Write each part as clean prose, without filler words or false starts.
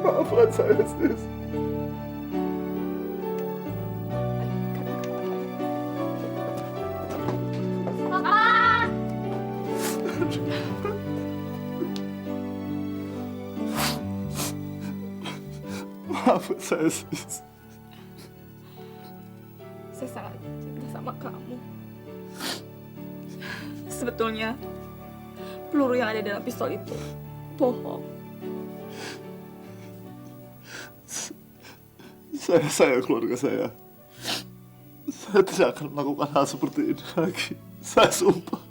Maafkan saya, Sis. Maafkan saya, Sis. Saya sangat cinta sama kamu. Sebetulnya, peluru yang ada dalam pistol itu bohong. Saya sayang keluarga saya. Saya tidak akan melakukan hal seperti ini lagi. Saya sumpah.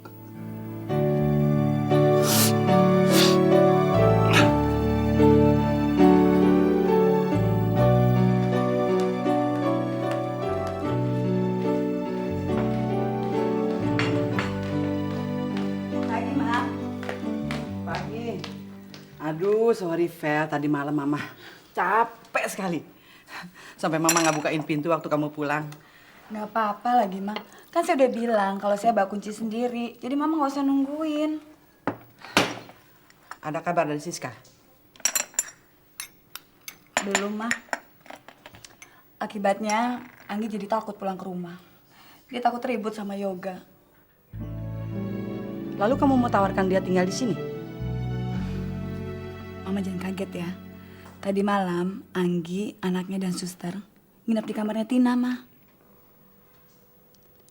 Pagi, Ma. Pagi. Aduh, sorry, Fel. Tadi malam Mama capek sekali. Sampai Mama nggak bukain pintu waktu kamu pulang. Nggak apa-apa lagi, Ma. Kan saya udah bilang kalau saya bawa kunci sendiri. Jadi Mama nggak usah nungguin. Ada kabar dari Siska? Belum, Ma. Akibatnya, Anggi jadi takut pulang ke rumah. Dia takut ribut sama Yoga. Lalu kamu mau tawarkan dia tinggal di sini? Mama jangan kaget ya. Tadi malam, Anggi, anaknya dan suster nginep di kamarnya Tina, Ma.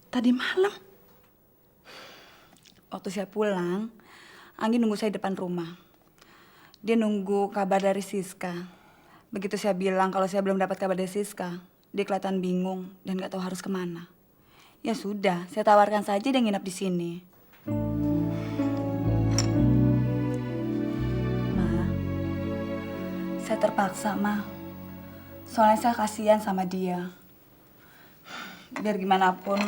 Tadi malam? Waktu saya pulang, Anggi nunggu saya di depan rumah. Dia nunggu kabar dari Siska. Begitu saya bilang kalau saya belum dapat kabar dari Siska, dia kelihatan bingung dan gak tahu harus kemana. Ya sudah, saya tawarkan saja dia nginep di sini. Ma, saya terpaksa, Ma. Soalnya saya kasihan sama dia. Biar gimana pun,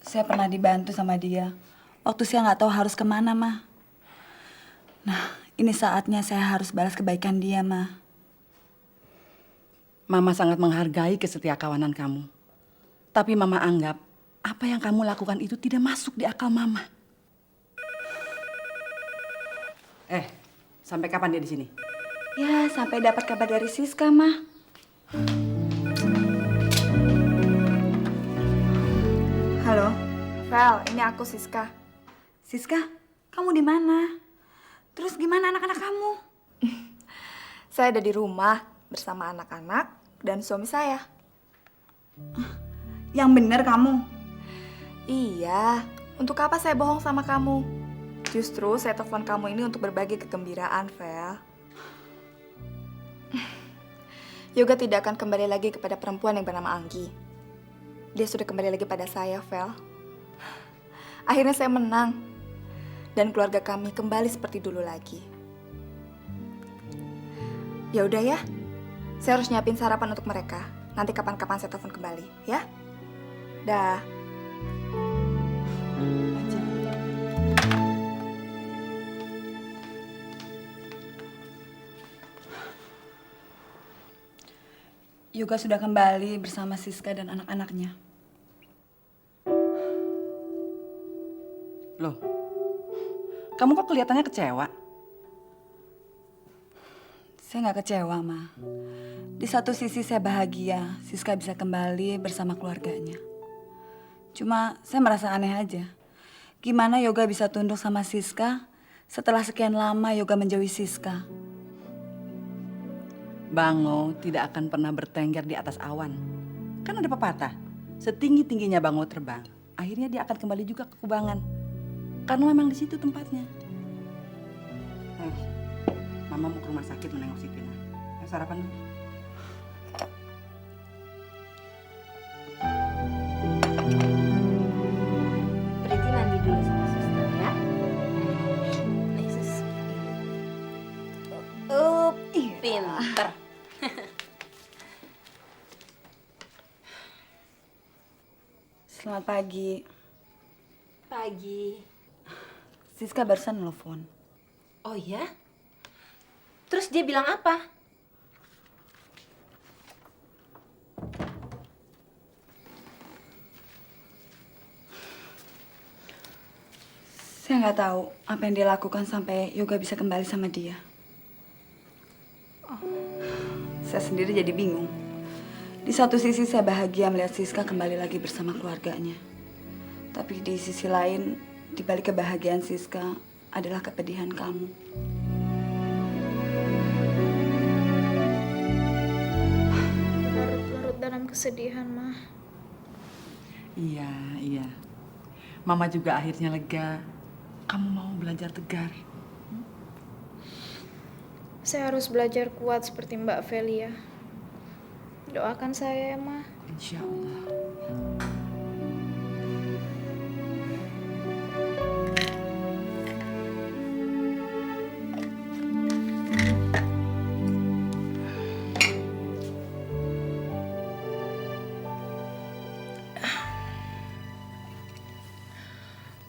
saya pernah dibantu sama dia. Waktu saya nggak tahu harus kemana, Ma. Nah, ini saatnya saya harus balas kebaikan dia, Ma. Mama sangat menghargai kesetiakawanan kamu. Tapi Mama anggap apa yang kamu lakukan itu tidak masuk di akal Mama. Sampai kapan dia di sini? Ya, sampai dapat kabar dari Siska, Ma. Halo, Vel, ini aku Siska. Siska, kamu di mana? Terus gimana anak-anak kamu? Saya ada di rumah bersama anak-anak dan suami saya. Yang bener kamu? Iya, untuk apa saya bohong sama kamu? Justru saya telepon kamu ini untuk berbagi kegembiraan, Vel. Yoga tidak akan kembali lagi kepada perempuan yang bernama Anggi. Dia sudah kembali lagi pada saya, Vel. Akhirnya saya menang. Dan keluarga kami kembali seperti dulu lagi. Ya udah ya, saya harus nyiapin sarapan untuk mereka. Nanti kapan-kapan saya telepon kembali, ya? Dah. Yoga sudah kembali bersama Siska dan anak-anaknya. Loh, kamu kok kelihatannya kecewa? Saya nggak kecewa, Ma. Di satu sisi saya bahagia Siska bisa kembali bersama keluarganya. Cuma saya merasa aneh aja. Gimana Yoga bisa tunduk sama Siska setelah sekian lama Yoga menjauhi Siska? Bango tidak akan pernah bertengger di atas awan. Kan ada pepatah, setinggi-tingginya bango terbang, akhirnya dia akan kembali juga ke kubangan. Karena memang di situ tempatnya. Mama mau ke rumah sakit menengok si Tina. Sarapan dulu. Berarti mandi dulu sama suster ya. Nih sus. Pinter. Selamat pagi. Pagi. Siska barusan nelfon. Oh ya? Terus dia bilang apa? Saya nggak tahu apa yang dia lakukan sampai Yoga bisa kembali sama dia. Saya sendiri jadi bingung. Di satu sisi saya bahagia melihat Siska kembali lagi bersama keluarganya. Tapi di sisi lain, di balik kebahagiaan Siska adalah kepedihan kamu. Larut-larut dalam kesedihan, Ma. Iya, iya. Mama juga akhirnya lega. Kamu mau belajar tegar. Saya harus belajar kuat seperti Mbak Velia. Doakan saya ya, Ma. Insya Allah.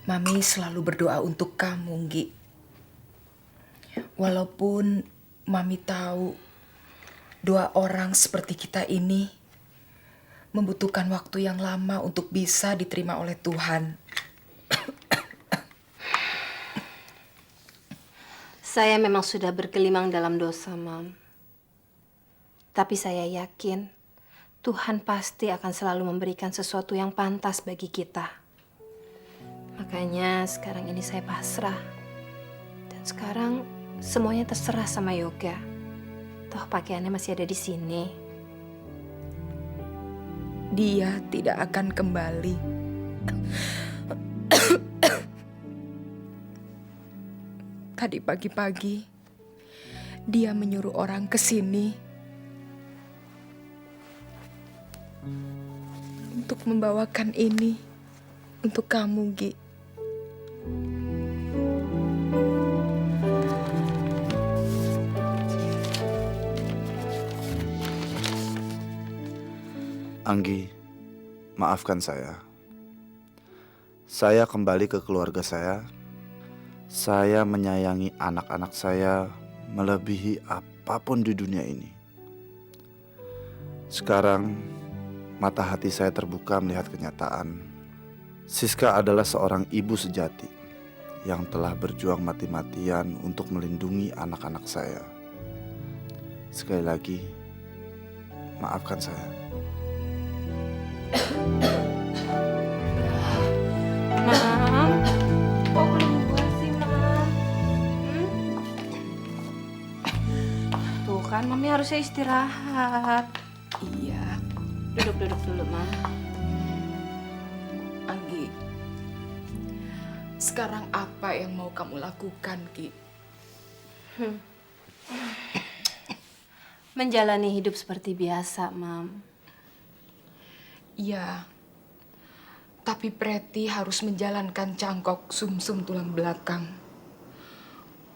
Mami selalu berdoa untuk kamu, Nggi. Walaupun Mami tahu doa orang seperti kita ini membutuhkan waktu yang lama untuk bisa diterima oleh Tuhan. Saya memang sudah bergelimang dalam dosa, Mam. Tapi saya yakin Tuhan pasti akan selalu memberikan sesuatu yang pantas bagi kita. Makanya sekarang ini saya pasrah. Dan sekarang semuanya terserah sama Yoga. Toh pakaiannya masih ada di sini. Dia tidak akan kembali. Tadi pagi-pagi, dia menyuruh orang ke sini untuk membawakan ini untuk kamu, Gi. Anggi, maafkan saya. Saya kembali ke keluarga saya. Saya menyayangi anak-anak saya melebihi apapun di dunia ini. Sekarang, mata hati saya terbuka melihat kenyataan. Siska adalah seorang ibu sejati yang telah berjuang mati-matian untuk melindungi anak-anak saya. Sekali lagi, maafkan saya. Mam, kok belum puas sih, Mam? Tuh kan, Mami harusnya istirahat. Iya, Duduk dulu, Mam. Anggi. Sekarang apa yang mau kamu lakukan, Ki? Menjalani hidup seperti biasa, Mam. Iya, tapi Preti harus menjalankan cangkok sumsum tulang belakang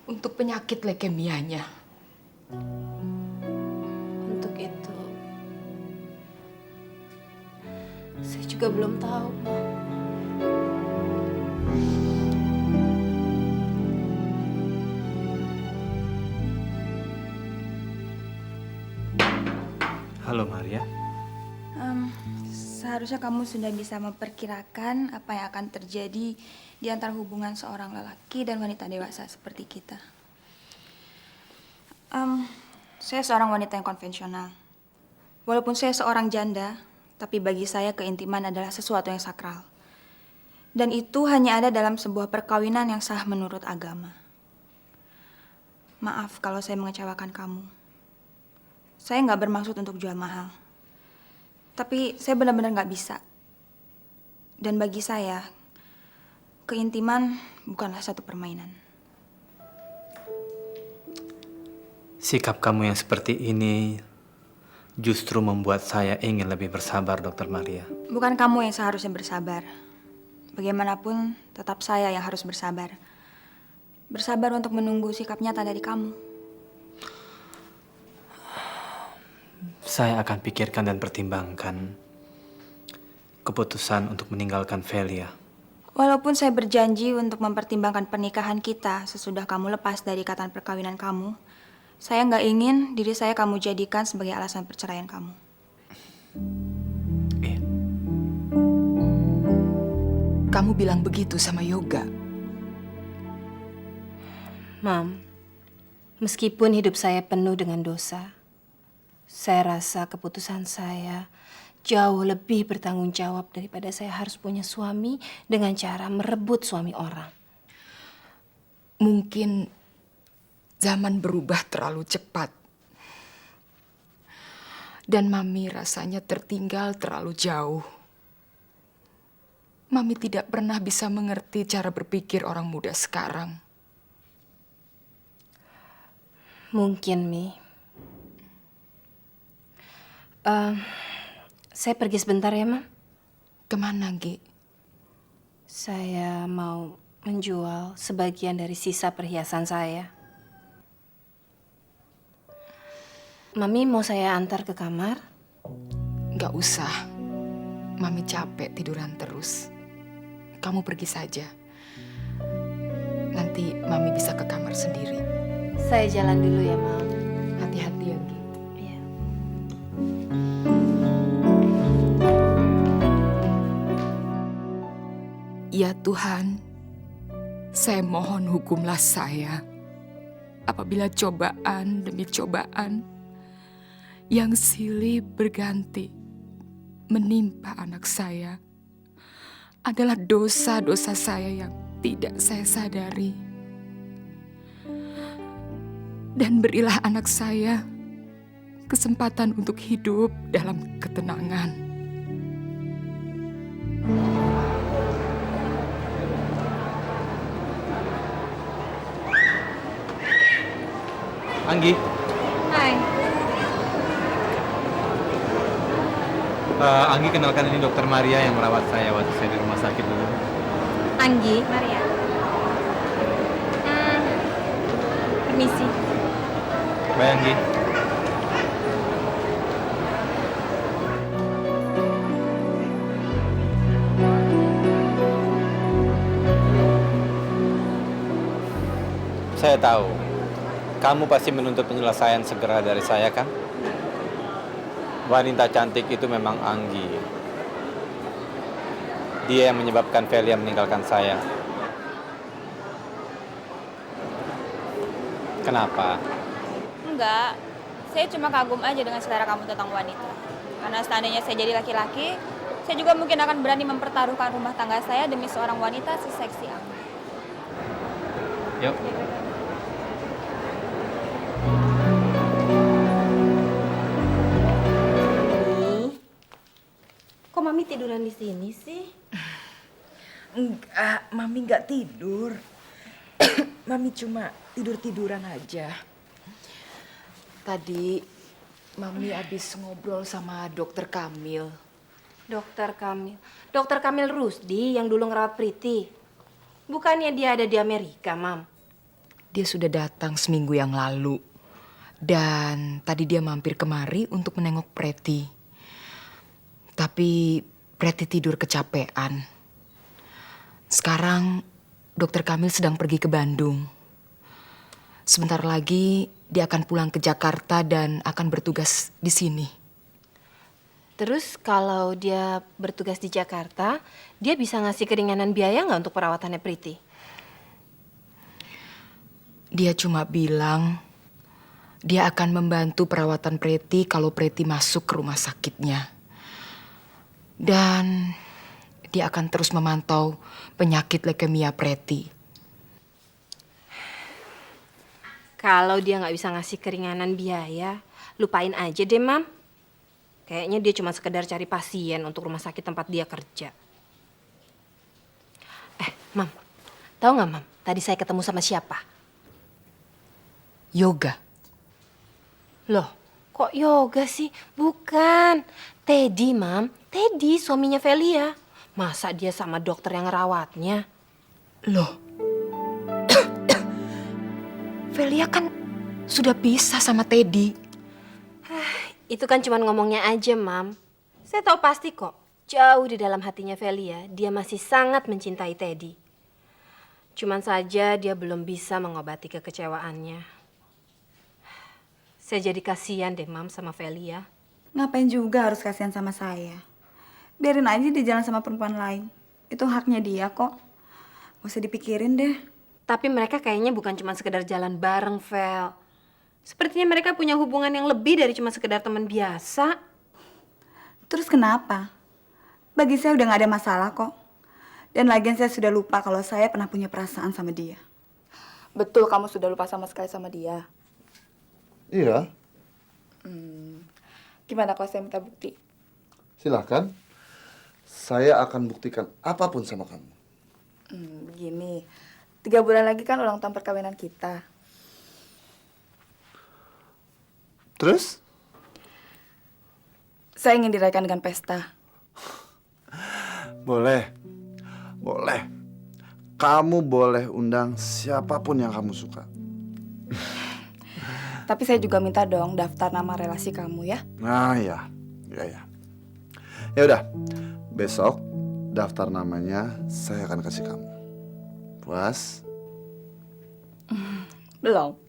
untuk penyakit leukemianya. Untuk itu, saya juga belum tahu, Mam. Halo Maria. Seharusnya kamu sudah bisa memperkirakan apa yang akan terjadi di antara hubungan seorang lelaki dan wanita dewasa seperti kita. Saya seorang wanita yang konvensional. Walaupun saya seorang janda, tapi bagi saya keintiman adalah sesuatu yang sakral. Dan itu hanya ada dalam sebuah perkawinan yang sah menurut agama. Maaf kalau saya mengecewakan kamu. Saya nggak bermaksud untuk jual mahal. Tapi saya benar-benar nggak bisa. Dan bagi saya, keintiman bukanlah satu permainan. Sikap kamu yang seperti ini justru membuat saya ingin lebih bersabar, Dokter Maria. Bukan kamu yang seharusnya bersabar. Bagaimanapun, tetap saya yang harus bersabar. Bersabar untuk menunggu sikap nyata dari kamu. Saya akan pikirkan dan pertimbangkan keputusan untuk meninggalkan Velia. Walaupun saya berjanji untuk mempertimbangkan pernikahan kita sesudah kamu lepas dari ikatan perkawinan kamu, saya nggak ingin diri saya kamu jadikan sebagai alasan perceraian kamu. Iya. Kamu bilang begitu sama Yoga? Mam, Meskipun hidup saya penuh dengan dosa, saya rasa keputusan saya jauh lebih bertanggung jawab daripada saya harus punya suami dengan cara merebut suami orang. Mungkin zaman berubah terlalu cepat. Dan Mami rasanya tertinggal terlalu jauh. Mami tidak pernah bisa mengerti cara berpikir orang muda sekarang. Mungkin, Mi. Saya pergi sebentar ya, Mam. Kemana, Gi? Saya mau menjual sebagian dari sisa perhiasan saya. Mami mau saya antar ke kamar? Nggak usah. Mami capek tiduran terus. Kamu pergi saja. Nanti Mami bisa ke kamar sendiri. Saya jalan dulu ya, Mam. Hati-hati ya, Gi. Iya. Ya Tuhan, saya mohon hukumlah saya apabila cobaan demi cobaan yang silih berganti menimpa anak saya adalah dosa-dosa saya yang tidak saya sadari. Dan berilah anak saya kesempatan untuk hidup dalam ketenangan. Anggi. Hai. Anggi, kenalkan ini Dokter Maria yang merawat saya waktu saya di rumah sakit dulu. Anggi. Maria. Permisi. Baik, Anggi. Saya tahu, kamu pasti menuntut penyelesaian segera dari saya, kan? Wanita cantik itu memang Anggi. Dia yang menyebabkan Velia meninggalkan saya. Kenapa? Enggak, saya cuma kagum aja dengan selera kamu tentang wanita. Karena seandainya saya jadi laki-laki, saya juga mungkin akan berani mempertaruhkan rumah tangga saya demi seorang wanita seseksi aku. Yuk. Kok Mami tiduran di sini sih? Enggak, Mami nggak tidur. Mami cuma tidur-tiduran aja. Tadi Mami habis ngobrol sama Dokter Kamil. Dokter Kamil. Dokter Kamil Rusdi yang dulu ngerawat Priti. Bukannya dia ada di Amerika, Mam? Dia sudah datang seminggu yang lalu. Dan tadi dia mampir kemari untuk menengok Preti. Tapi Preti tidur kecapean. Sekarang Dokter Kamil sedang pergi ke Bandung. Sebentar lagi dia akan pulang ke Jakarta dan akan bertugas di sini. Terus kalau dia bertugas di Jakarta, dia bisa ngasih keringanan biaya nggak untuk perawatannya Priti? Dia cuma bilang dia akan membantu perawatan Preti kalau Preti masuk ke rumah sakitnya. Dan dia akan terus memantau penyakit leukemia Preti. Kalau dia nggak bisa ngasih keringanan biaya, lupain aja deh, Mam. Kayaknya dia cuma sekedar cari pasien untuk rumah sakit tempat dia kerja. Mam, tahu nggak, Mam? Tadi saya ketemu sama siapa? Yoga. Loh, kok yoga sih? Bukan. Teddy, Mam. Teddy, suaminya Velia. Masa dia sama dokter yang ngerawatnya? Loh. Velia kan sudah pisah sama Teddy. Itu kan cuma ngomongnya aja, Mam. Saya tahu pasti kok. Jauh di dalam hatinya Velia, dia masih sangat mencintai Teddy. Cuman saja dia belum bisa mengobati kekecewaannya. Saya jadi kasihan deh, Mam, sama Velia. Ngapain juga harus kasihan sama saya? Biarin aja dia jalan sama perempuan lain. Itu haknya dia kok. Gak usah dipikirin deh. Tapi mereka kayaknya bukan cuma sekedar jalan bareng, Vel. Sepertinya mereka punya hubungan yang lebih dari cuma sekedar teman biasa. Terus kenapa? Bagi saya udah gak ada masalah kok. Dan lagian saya sudah lupa kalau saya pernah punya perasaan sama dia. Betul, kamu sudah lupa sama sekali sama dia. Iya, Gimana kalau saya minta bukti? silahkan. Saya akan buktikan apapun sama kamu. Begini, 3 bulan lagi kan ulang tahun perkawinan kita. Terus? Saya ingin dirayakan dengan pesta. Boleh. Boleh. Kamu boleh undang siapapun yang kamu suka. Tapi saya juga minta dong daftar nama relasi kamu ya. Nah, ya. Ya. Ya udah. Besok daftar namanya saya akan kasih kamu. Puas? Belum.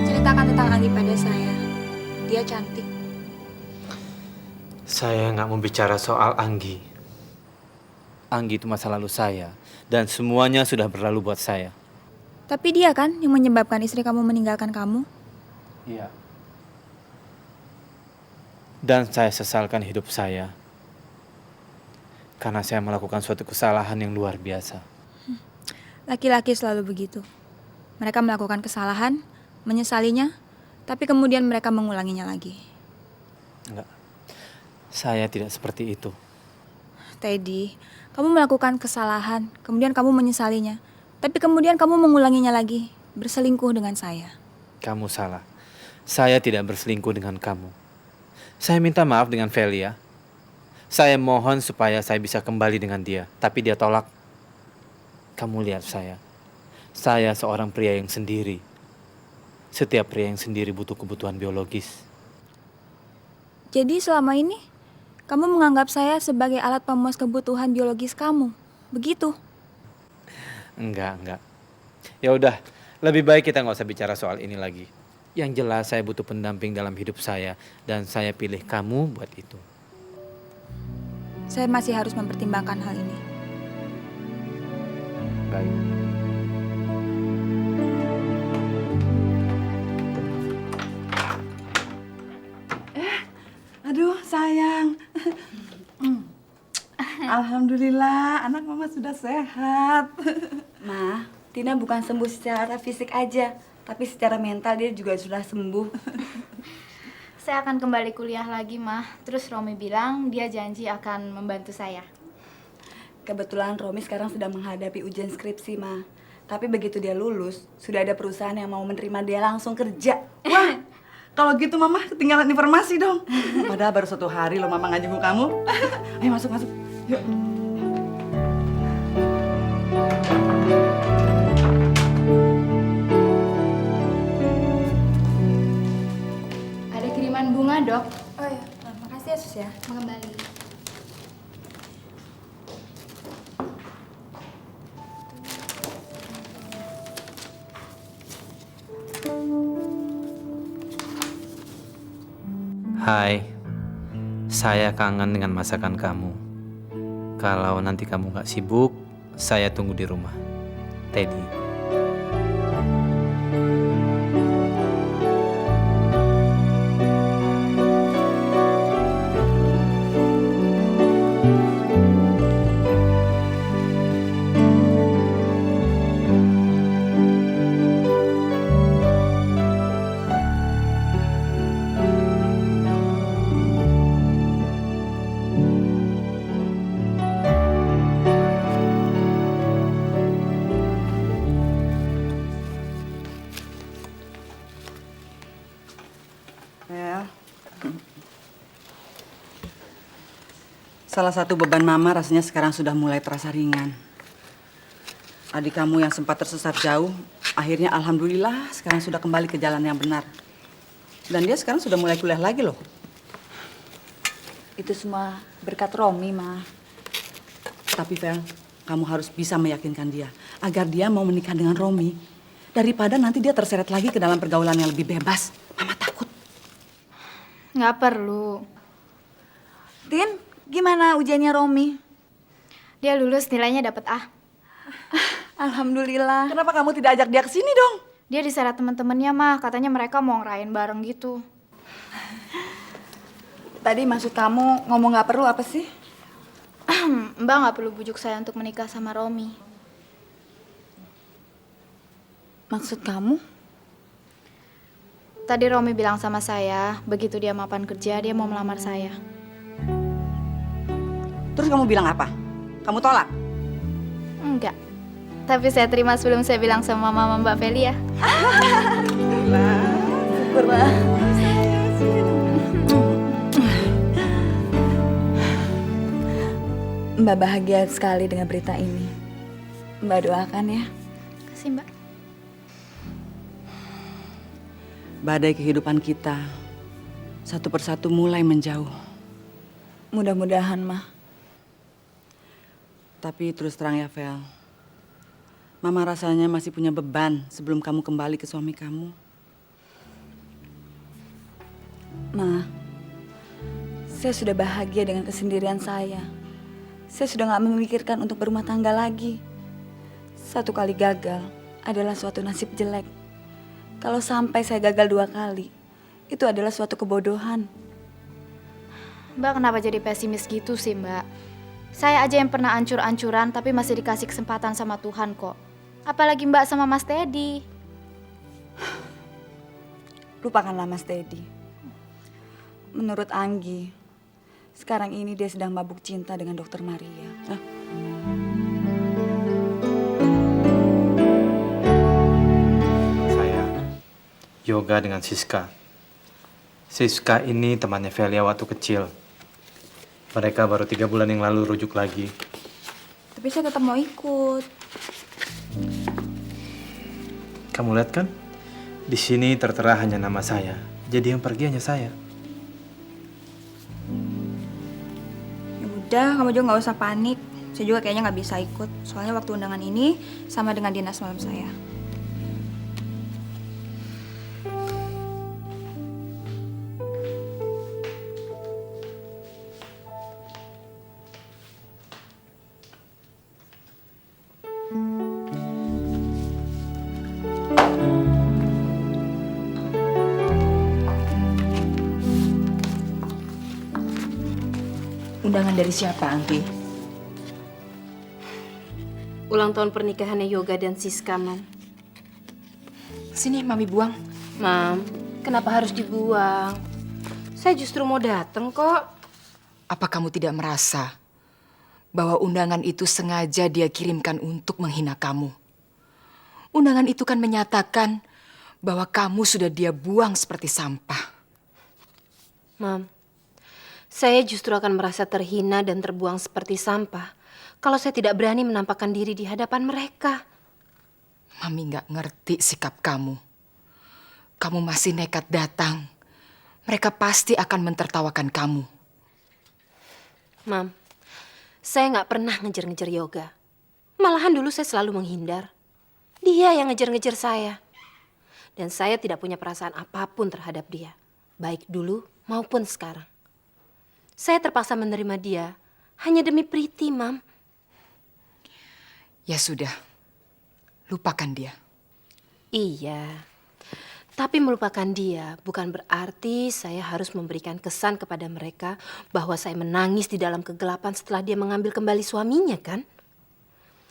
Ceritakan tentang Anggi pada saya. Dia cantik. Saya nggak mau bicara soal Anggi. Anggi itu masa lalu saya, dan semuanya sudah berlalu buat saya. Tapi dia kan yang menyebabkan istri kamu meninggalkan kamu. Iya. Dan saya sesalkan hidup saya karena saya melakukan suatu kesalahan yang luar biasa. Laki-laki selalu begitu. Mereka melakukan kesalahan, menyesalinya, tapi kemudian mereka mengulanginya lagi. Enggak. Saya tidak seperti itu. Teddy, kamu melakukan kesalahan, kemudian kamu menyesalinya, tapi kemudian kamu mengulanginya lagi, berselingkuh dengan saya. Kamu salah. Saya tidak berselingkuh dengan kamu. Saya minta maaf dengan Velia. Saya mohon supaya saya bisa kembali dengan dia, tapi dia tolak. Kamu lihat saya. Saya seorang pria yang sendiri. Setiap pria yang sendiri butuh kebutuhan biologis. Jadi selama ini, kamu menganggap saya sebagai alat pemuas kebutuhan biologis kamu, begitu? Enggak. Ya udah, lebih baik kita nggak usah bicara soal ini lagi. Yang jelas saya butuh pendamping dalam hidup saya, dan saya pilih kamu buat itu. Saya masih harus mempertimbangkan hal ini. Baik. Aduh, sayang. Alhamdulillah, anak mama sudah sehat. Ma, Tina bukan sembuh secara fisik aja, tapi secara mental dia juga sudah sembuh. Saya akan kembali kuliah lagi, Mah. Terus Romi bilang dia janji akan membantu saya. Kebetulan Romi sekarang sedang menghadapi ujian skripsi, Ma. Tapi begitu dia lulus, sudah ada perusahaan yang mau menerima dia langsung kerja. Wah, kalau gitu mama ketinggalan informasi dong. Padahal baru 1 hari loh mama nggak jenguk kamu. Ayo masuk. Yuk. Ada kiriman bunga, Dok. Oh ya, makasih ya Sus ya. Mengembali. Hai, saya kangen dengan masakan kamu. Kalau nanti kamu nggak sibuk, saya tunggu di rumah. Teddy. Ya. Salah satu beban mama rasanya sekarang sudah mulai terasa ringan. Adik kamu yang sempat tersesat jauh, akhirnya alhamdulillah sekarang sudah kembali ke jalan yang benar. Dan dia sekarang sudah mulai kuliah lagi loh. Itu semua berkat Romi, Ma. Tapi Vel, Kamu harus bisa meyakinkan dia agar dia mau menikah dengan Romi daripada nanti dia terseret lagi ke dalam pergaulan yang lebih bebas. Mama takut. Nggak perlu. Tin, gimana ujiannya Romi? Dia lulus, nilainya dapat A. Alhamdulillah. Kenapa kamu tidak ajak dia ke sini dong? Dia diseret teman-temannya mah, katanya mereka mau ngerayain bareng gitu. Tadi maksud kamu ngomong nggak perlu apa sih? Mbak nggak perlu bujuk saya untuk menikah sama Romi. Maksud kamu? Tadi Romi bilang sama saya, begitu dia mapan kerja, dia mau melamar saya. Terus kamu bilang apa? Kamu tolak? Enggak. Tapi saya terima sebelum saya bilang sama mama Mbak Felia. Syukur, Ma. Mbak bahagia sekali dengan berita ini. Mbak doakan ya. Kasih Mbak. Badai kehidupan kita satu persatu mulai menjauh. Mudah-mudahan, Ma. Tapi terus terang ya, Vel. Mama rasanya masih punya beban sebelum kamu kembali ke suami kamu. Ma, saya sudah bahagia dengan kesendirian saya. Saya sudah gak memikirkan untuk berumah tangga lagi. Satu kali gagal adalah suatu nasib jelek. Kalau sampai saya gagal 2 kali, itu adalah suatu kebodohan. Mbak kenapa jadi pesimis gitu sih Mbak? Saya aja yang pernah ancur-ancuran tapi masih dikasih kesempatan sama Tuhan kok. Apalagi Mbak sama Mas Teddy. Lupakanlah Mas Teddy. Menurut Anggi, sekarang ini dia sedang mabuk cinta dengan Dokter Maria. Saya yoga dengan Siska. Siska ini temannya Velia waktu kecil. Mereka baru 3 bulan yang lalu rujuk lagi. Tapi saya tetap mau ikut. Kamu lihat kan? Di sini tertera hanya nama saya. Jadi yang pergi hanya saya. Ya udah, kamu juga nggak usah panik. Saya juga kayaknya nggak bisa ikut. Soalnya waktu undangan ini sama dengan dinas malam saya. Undangan dari siapa, Anggi? Ulang tahun pernikahannya Yoga dan Siska, Mam. Sini, Mami buang. Mam, kenapa harus dibuang? Saya justru mau datang kok. Apa kamu tidak merasa bahwa undangan itu sengaja dia kirimkan untuk menghina kamu? Undangan itu kan menyatakan bahwa kamu sudah dia buang seperti sampah. Mam, saya justru akan merasa terhina dan terbuang seperti sampah kalau saya tidak berani menampakkan diri di hadapan mereka. Mami nggak ngerti sikap kamu. Kamu masih nekat datang. Mereka pasti akan mentertawakan kamu. Mam, saya nggak pernah ngejar-ngejar Yoga. Malahan dulu saya selalu menghindar. Dia yang ngejar-ngejar saya. Dan saya tidak punya perasaan apapun terhadap dia. Baik dulu maupun sekarang. Saya terpaksa menerima dia hanya demi Priti, Mam. Ya sudah, lupakan dia. Iya, tapi melupakan dia bukan berarti saya harus memberikan kesan kepada mereka bahwa saya menangis di dalam kegelapan setelah dia mengambil kembali suaminya, kan?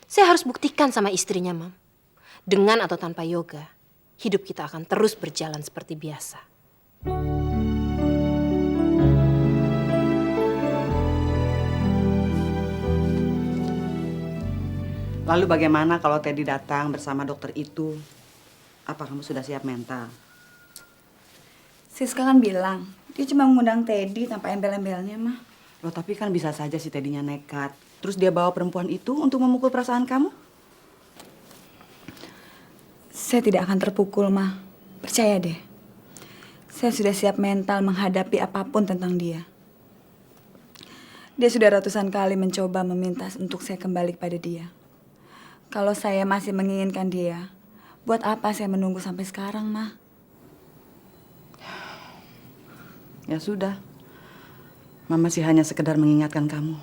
Saya harus buktikan sama istrinya, Mam. Dengan atau tanpa Yoga, hidup kita akan terus berjalan seperti biasa. Lalu bagaimana kalau Teddy datang bersama dokter itu? Apa kamu sudah siap mental? Siska kan bilang, dia cuma mengundang Teddy tanpa embel-embelnya, mah. Loh, tapi kan bisa saja si Teddy-nya nekat. Terus dia bawa perempuan itu untuk memukul perasaan kamu? Saya tidak akan terpukul, mah. Percaya deh. Saya sudah siap mental menghadapi apapun tentang dia. Dia sudah ratusan kali mencoba meminta untuk saya kembali kepada dia. Kalau saya masih menginginkan dia, buat apa saya menunggu sampai sekarang, Ma? Ya sudah. Mama sih hanya sekedar mengingatkan kamu.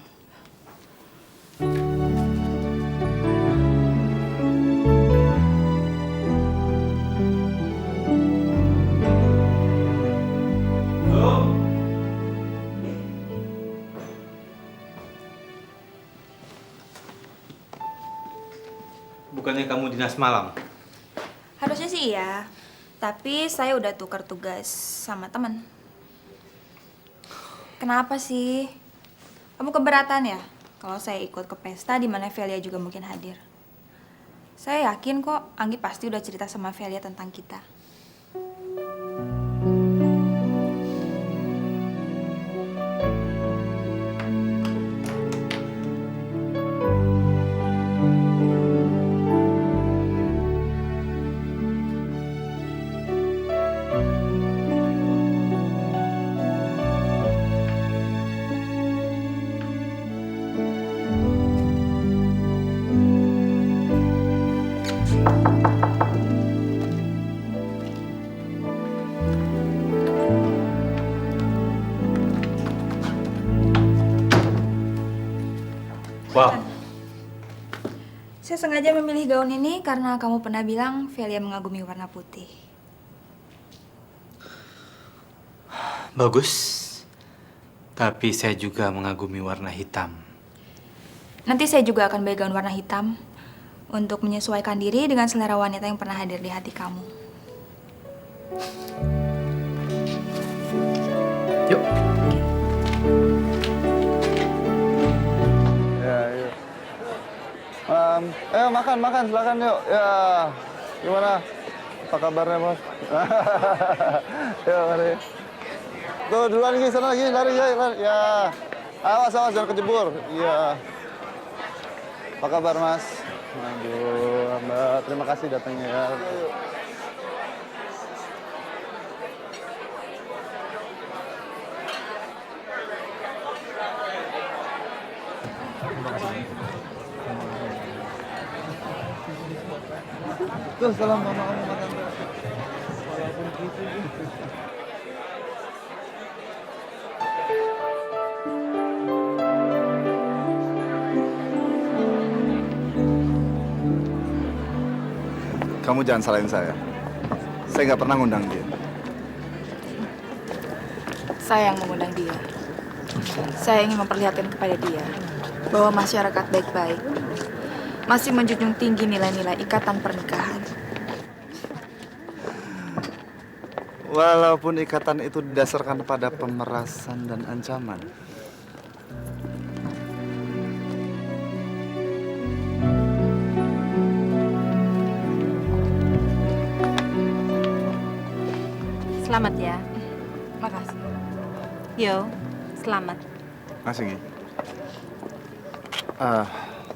Bukannya kamu dinas malam? Harusnya sih iya, tapi saya udah tukar tugas sama temen. Kenapa sih? Kamu keberatan ya kalau saya ikut ke pesta di mana Velia juga mungkin hadir? Saya yakin kok Anggi pasti udah cerita sama Velia tentang kita. Wow. Saya sengaja memilih gaun ini karena kamu pernah bilang Velia mengagumi warna putih. Bagus. Tapi saya juga mengagumi warna hitam. Nanti saya juga akan beli gaun warna hitam untuk menyesuaikan diri dengan selera wanita yang pernah hadir di hati kamu. Yuk. Ya, yuk. Makan, silakan yuk. Ya, gimana? Apa kabarnya, Bos? Yuk, mari. Tuh, duluan lagi, sana lagi, lari. Ya. Awas, jangan kejebur. Iya. Apa kabar, Mas? Aduh, Mbak, terima kasih datangnya ya. Tuh, salam mama kamu makan. Walaupun gitu. Kamu jangan salahin saya. Saya nggak pernah ngundang dia. Saya yang mengundang dia. Saya ingin memperlihatkan kepada dia bahwa masyarakat baik-baik masih menjunjung tinggi nilai-nilai ikatan pernikahan. Walaupun ikatan itu didasarkan pada pemerasan dan ancaman. Selamat ya. Makasih. Yo, selamat. Masih, Gi.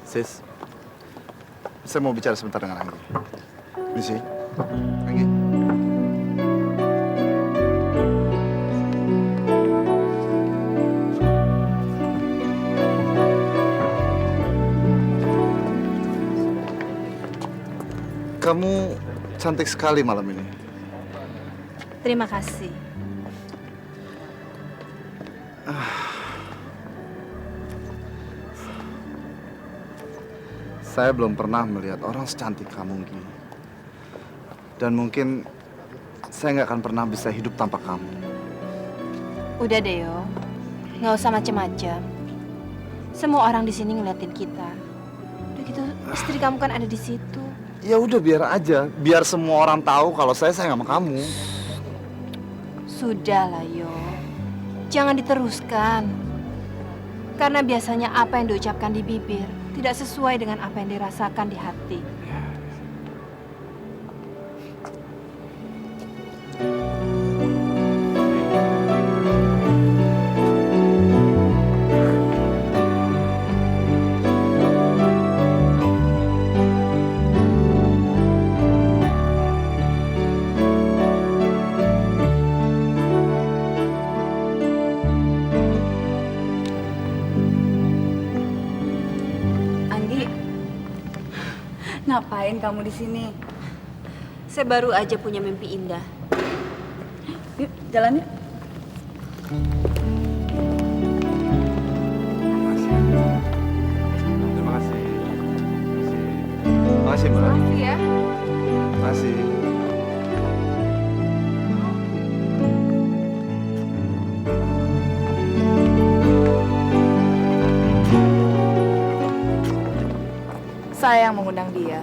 Sis. Saya mau bicara sebentar dengan Anggi. Misi. Anggi. Kamu cantik sekali malam ini. Terima kasih. Saya belum pernah melihat orang secantik kamu, Gi. Dan mungkin saya nggak akan pernah bisa hidup tanpa kamu. Udah deh yo, nggak usah macem-macem. Semua orang di sini ngeliatin kita. Udah gitu, istri kamu kan ada di situ. Ya udah biar aja, biar semua orang tahu kalau saya sayang sama kamu. Sudah lah yo, jangan diteruskan. Karena biasanya apa yang diucapkan di bibir tidak sesuai dengan apa yang dirasakan di hati. Ngapain kamu di sini? Saya baru aja punya mimpi indah. Yuk, jalan yuk. Terima kasih. Terima kasih, Mbak. Makasih ya. Terima kasih. Saya yang mengundang dia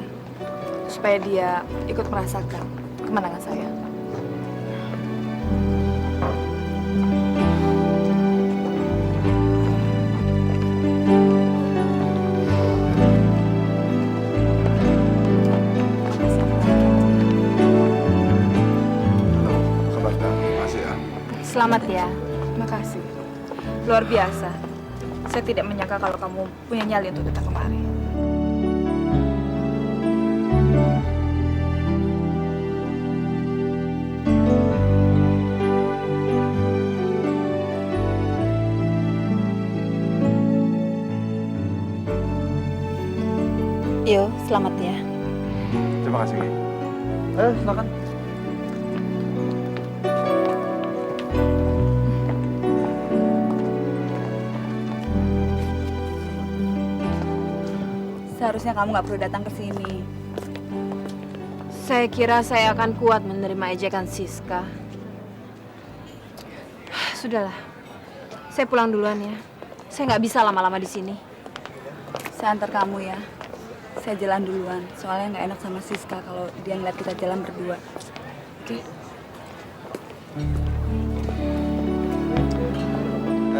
supaya dia ikut merasakan kemenangan saya. Halo, apa kabar, Kak? Terima kasih ya. Selamat ya. Terima kasih. Luar biasa. Saya tidak menyangka kalau kamu punya nyali untuk datang kemari. Yo, selamat ya. Terima kasih, Ki. Silakan. Seharusnya kamu nggak perlu datang ke sini. Saya kira saya akan kuat menerima ejekan Siska. Sudahlah, saya pulang duluan ya. Saya nggak bisa lama-lama di sini. Saya antar kamu ya. Saya jalan duluan. Soalnya nggak enak sama Siska kalau dia ngeliat kita jalan berdua. Oke? Terima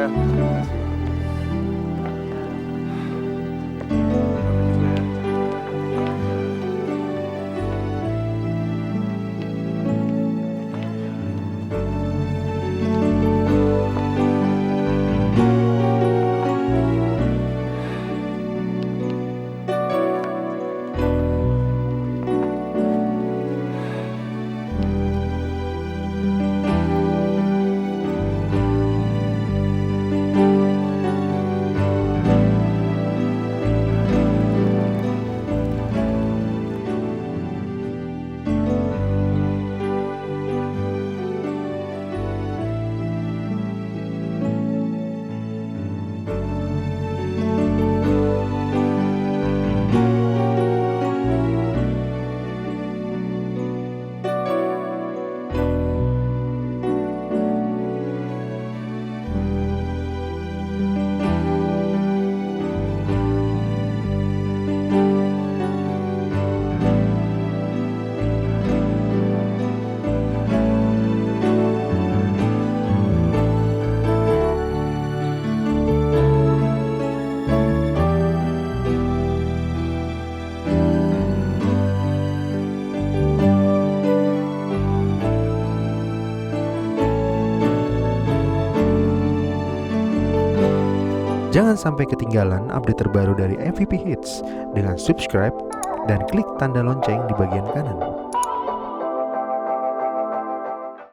kasih. Jangan sampai ketinggalan update terbaru dari MVP Hits dengan subscribe dan klik tanda lonceng di bagian kanan.